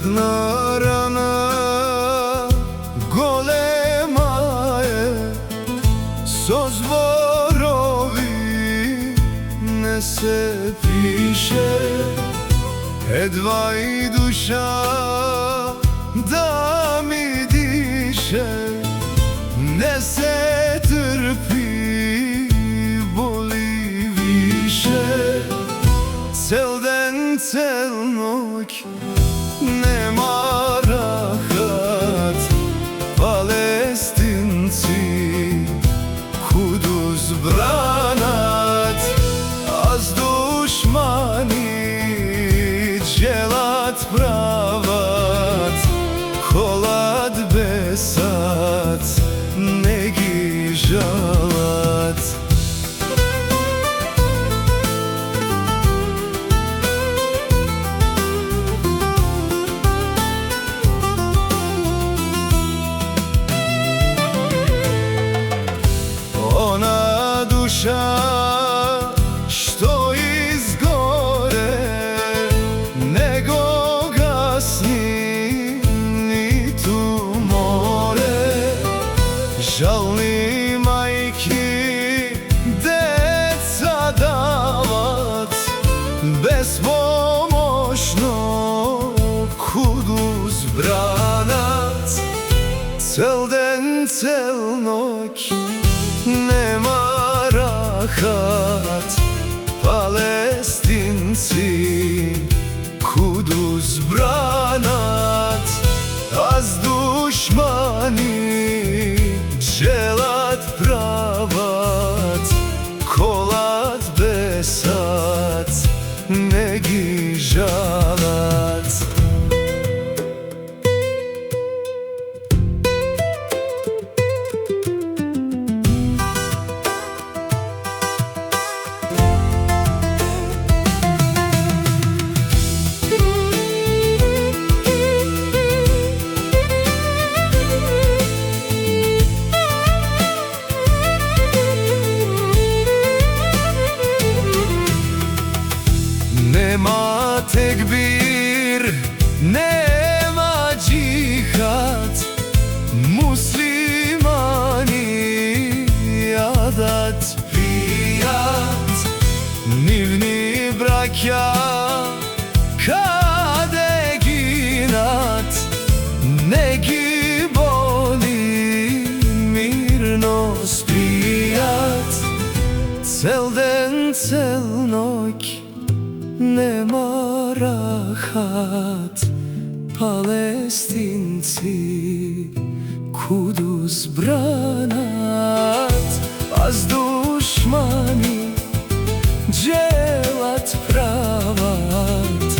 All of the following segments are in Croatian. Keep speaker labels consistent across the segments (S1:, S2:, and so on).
S1: Jedna rana golema je, so zborovi ne se piše, edva i duša da mi diše, ne se trpi, boli više. Cel den, cel noć nema rahat, Palestinci Kudus branat, az dušmani dželat pravat, kolad besat, negi žalat. Ona duša što izgore, nego gasni ni tu more. Žalni majki deca davat, bespomoćno Kudus branat. Cel den, cel noć nema rahat, Palestinci Kudus branat, az dušmani dželat pravat, kolad besat, negi žalat. Nema tekbir, nema džihad, muslimani adat pijat, nivni brakja kade ginat, negi boli mirno spijat. Cel den, cel noć nema rahat, Palestinci Kudus branat, az dušmani dželat pravat,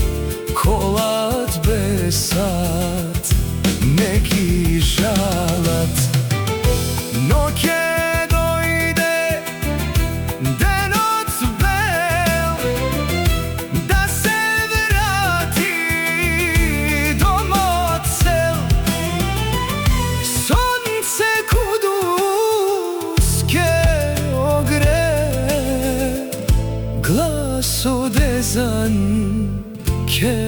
S1: kolad besat, negi žalat. No ke dojde denot bel, da se vrati domot cel, sonce kuduske ogre, glas odezan ke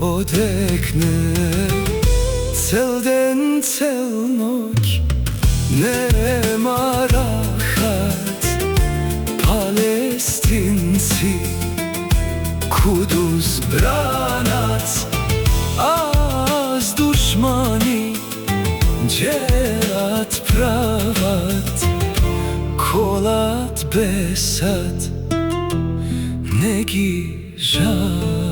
S1: odekne. Cel den, cel noć nema rahat, Palestinci Kudus branat, az dušmani dželat pravat, kolad besat, negi žalat.